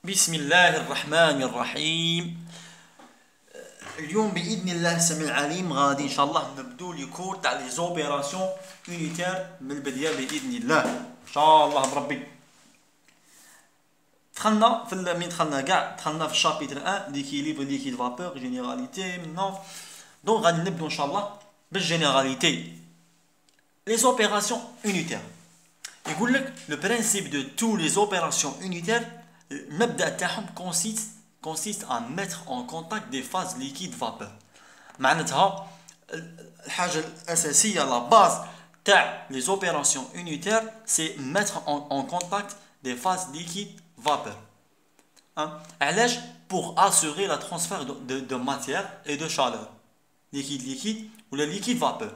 بسم الله الرحمن الرحيم. اليوم بإذن الله السميع العليم غادي إن شاء الله نبدو لي كور تاع لي زوبيراسيون يونيتير من البداية بإذن الله إن شاء الله بربي. دخلنا في من دخلنا في الشابيتر 1 ليكيليبر ليكيد فابور جينيراليتي. منا دونك غادي نبدو إن شاء الله بالجينيراليتي لي زوبيراسيون يونيتير. يقول لك لو برينسيپ دو تو لي زوبيراسيون يونيتير المبدأ تاعهم consiste à mettre en contact des phases liquides vapeur. معناتها الحاجة الأساسية la base تاع les opérations unitaires c'est mettre en contact des phases liquides vapeur. علاش؟ pour assurer la transfert de matière et de chaleur. liquide ou le liquide vapeur.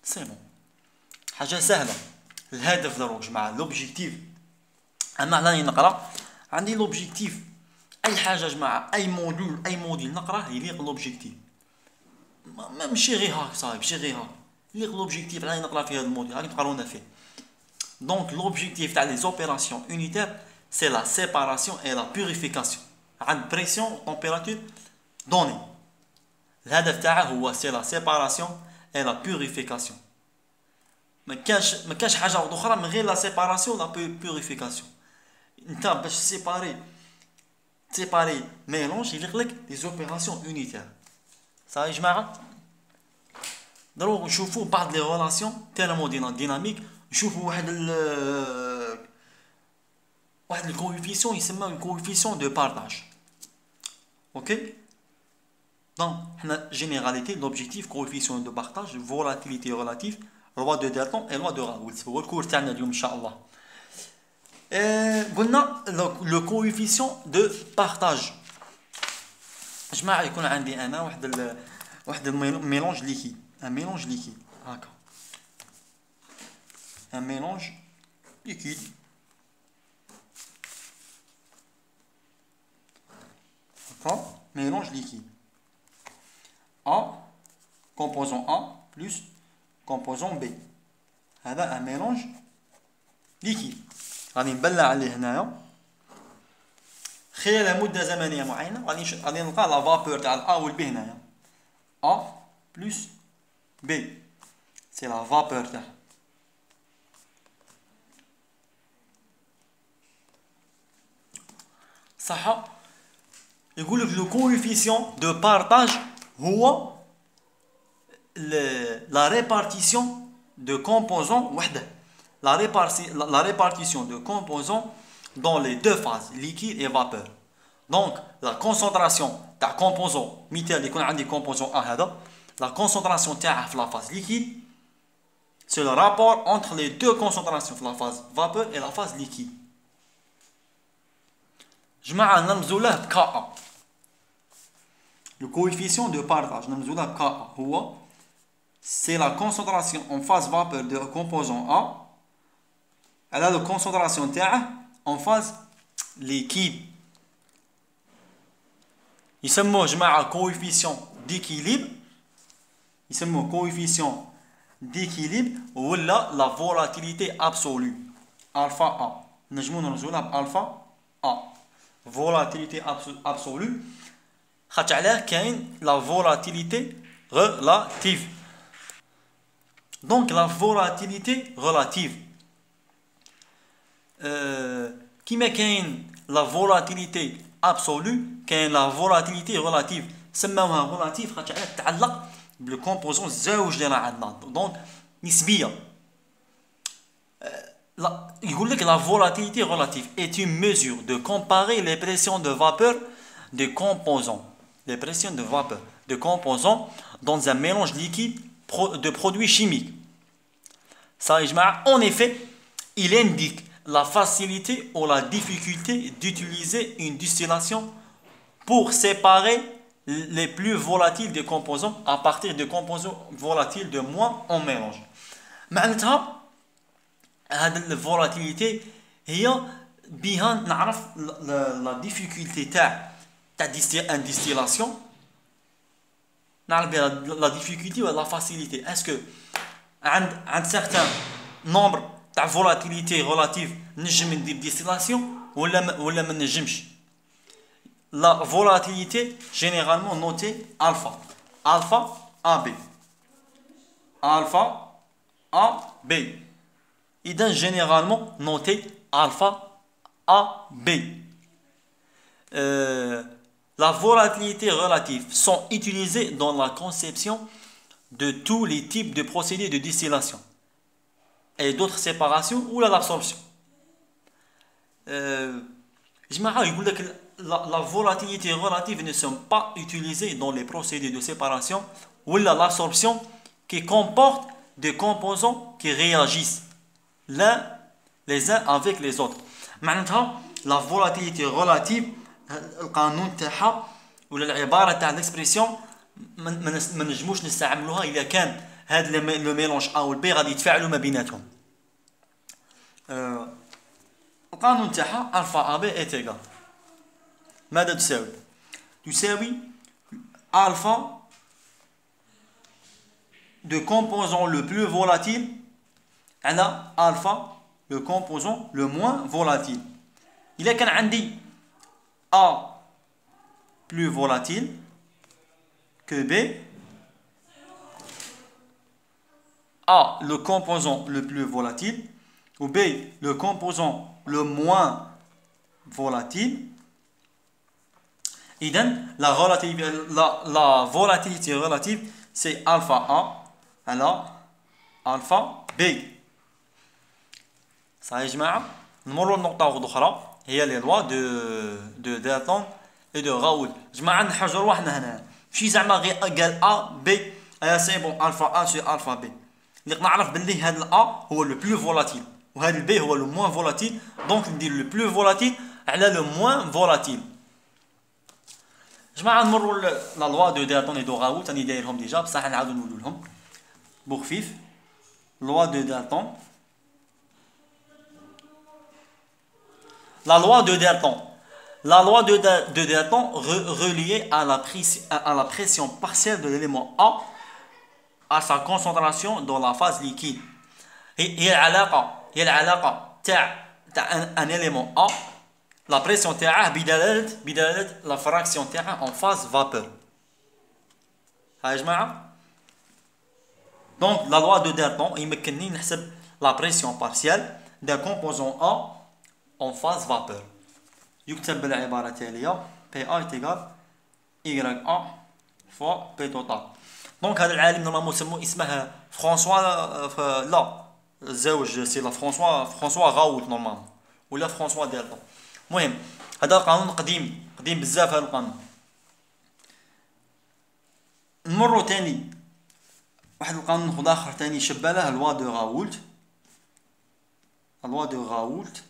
C'est bon. حاجة سهلة. الهدف دروك جماعة l'objectif. أما هنا نقرأ عندي لوبجيكتيف اي حاجه جماعه اي موديل نقراه يليق لوبجيكتيف ماشي غير هاك صاحبي ماشي غير هاك يليق لوبجيكتيف راني نقرا في هذا الموديل راني نقراونا فيه. دونك لوبجيكتيف تاع لي زوبيراسيون يونيتير سي لا سيباراسيون اي لا بوريفيكاسيون عند بريسيون تمبيراتور دوني. الهدف تاعه هو سي لا سيباراسيون اي لا بوريفيكاسيون. ما كانش حاجه اخرى من غير لا سيباراسيون لا بوريفيكاسيون. انت باش سيباري ميلونج يليق لك لي زوبيراسيون يونيتير. صافي يا جماعه دروك نشوفوا بعض لي ريلاسيون تيرموديناميك. نشوفوا واحد الكوفيسيون يسمى الكوفيسيون دو بارطاج. اوكي دونك حنا جينيراليتي لوبجيكتيف كوفيسيون دو بارطاج فولاتيليتي ريلاتيف لوا دو دالتون اي لوا دو راولت. هو الكور تاعنا اليوم ان شاء الله. قلنا لو كوفيسيون دو بارطاج. جماعه يكون عندي انا واحد الميلونج ليكيد ان ميلونج ليكيد هكا ان ميلونج ليكيد هكا ميلونج ليكيد A composant A plus composant B. هذا ان ميلونج ليكيد غادي نبلع عليه هنايا خلال مده زمنيه معينه. غادي نلقى لا فابور تاع الA و الB هنايا A plus B سي لا فابور تاعها. صح. يقول لك لو كوفيسيون دو بارطاج هو لا ريبارتيسيون دو كومبوزون وحده. La répartition de composants dans les deux phases, liquide et vapeur. Donc, la concentration de composants, la concentration de la phase liquide, c'est le rapport entre les deux concentrations, la phase vapeur et la phase liquide. Je vais Ka. Le coefficient de partage, c'est la concentration en phase vapeur de composant A. Elle a la concentration en phase liquide. يسموه جماعة coefficient d'équilibre. يسموه coefficient d'équilibre ولا la volatilité absolue alpha A. نجمو نرمزولها بألفا A. volatilité absolue خاطر علاه كاين la volatilité relative. Donc la volatilité relative كيما كاين لا فولاتيليتي ابسولو كاين لا فولاتيليتي ريلاتيف. سماوها ريلاتيف خاطر تتعلق بالكومبوزون الزوج اللي راه عندنا دونك نسبيه. يقول لك لا فولاتيليتي ريلاتيف est une mesure de comparer les pressions de vapeur des composants. Les pressions de vapeur de composants dans un mélange liquide de produits chimiques. Ça يا جماعه en effet il indique la facilité ou la difficulté d'utiliser une distillation pour séparer les plus volatiles des composants à partir de composants volatiles de moins en mélange. معناتها هذه الفولاتيليتي هي بها نعرف la difficulté تاع ان distillation. نعرف بها la difficulté ou la facilité. Est-ce que عند certains nombres تاع فولاتيليتي ريلاتيف نجم ندير ديستيلاسيون ولا ما نجمش. La volatilité généralement notée alpha. Alpha AB. Alpha AB. إذا généralement noté alpha AB. La volatilité relative sont utilisées dans la conception de tous les types de procédés de distillation et d'autres séparations ou l'absorption. La volatilité relative ne sont pas utilisées dans les procédés de séparation ou l'absorption qui comportent des composants qui réagissent les uns avec les autres. معناتها la volatilité relative القانون تاعها ولا العباره تاع الاكسبريسيون ما نجموش نستعملوها اذا كان هاد لو ميلونج ا والبي غادي يتفاعلوا ما بيناتهم. القانون تاعها الفا ا بي اي تيغال ماذا تساوي؟ تساوي الفا de composant le plus volatile على الفا le composant le moins volatile. إذا كان عندي A plus volatile que B, A le composant le plus volatile ou B le composant le moins volatile. إذن la volatilité relative c'est alpha A على alpha B. صحيح يا جماعة؟ نمروا لنقطة أخرى هي لي لوا دو دالتون اي دو راول. جماعة نحجر واحنا هنا ماشي زعما غير قال ا بي ايا سي بون الفا ا سي الفا بي. اللي نعرف باللي هذا الا هو لو بلو فولاتيل وهذا البي هو لو موان فولاتيل، دونك ندير لو بلو فولاتيل على لو موان فولاتيل. جماعة نمروا لا لوا دو دالتون اي دو راول راني دايرهم ديجا بصح نعاودو نقولو لهم بوخفيف. لوا دو دالتون La loi de Dalton. La loi de Dalton reliée à la pression partielle de l'élément A à sa concentration dans la phase liquide. هي العلاقة تاع un élément A la pression تاعه بدلالة la fraction تاعه en phase vapeur. ها يا جماعة. Donc la loi de Dalton يمكنني نحسب la pression partielle d'un composant A en phase vapeur. يكتب بالعبارة التالية P A est égal Y A fois P total. دونك هذا العالم نورمالمون سموه اسمه فرانسوا لا الزوج سي لا فرانسوا غاوت نورمالمون ولا فرانسوا دالتون. المهم هذا قانون قديم بزاف هذا القانون. نمروا تاني واحد القانون اخر تاني شبه له لوا دو غاولت. لوا دو غاولت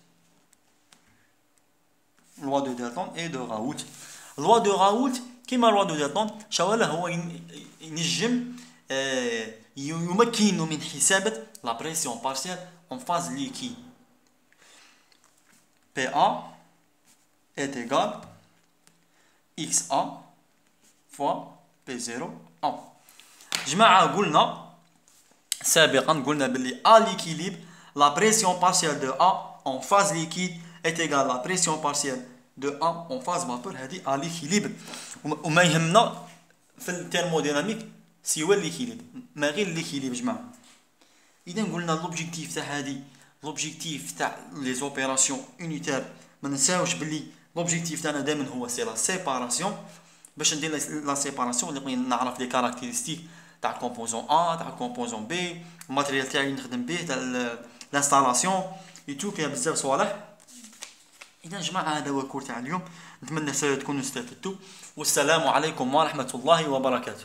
loi de Dalton et de Raoult. loi de Raoult كما loi de Dalton شواله هو ينجم يمكن من حسابة la pression partielle en phase liquide. PA est égal XA fois P0A. جماعة قلنا سابقا باللي à l'équilibre la pression partielle de A en phase liquide est égale à la pression partielle de A en phase vapeur هذه à l'équilibre. وما يهمنا في الثيرموديناميك سوى l'équilibre ما غير l'équilibre جماعة. إذا قلنا l'objectif تاع هذه l'objectif تاع les opérations unitaires ما ننساوش باللي l'objectif تاعنا دائما هو سي لا سيباراسيون. باش ندير لا سيباراسيون اللي نعرف لي كاركتيرستيك تاع كومبوزون A تاع كومبوزون B الماتريال تاعي نخدم به تاع الانستالاسيون يتو فيها بزاف صوالح. إذا جماعة هذا هو الكور تاع اليوم، نتمنى تكونوا استفدتوا، والسلام عليكم ورحمة الله وبركاته.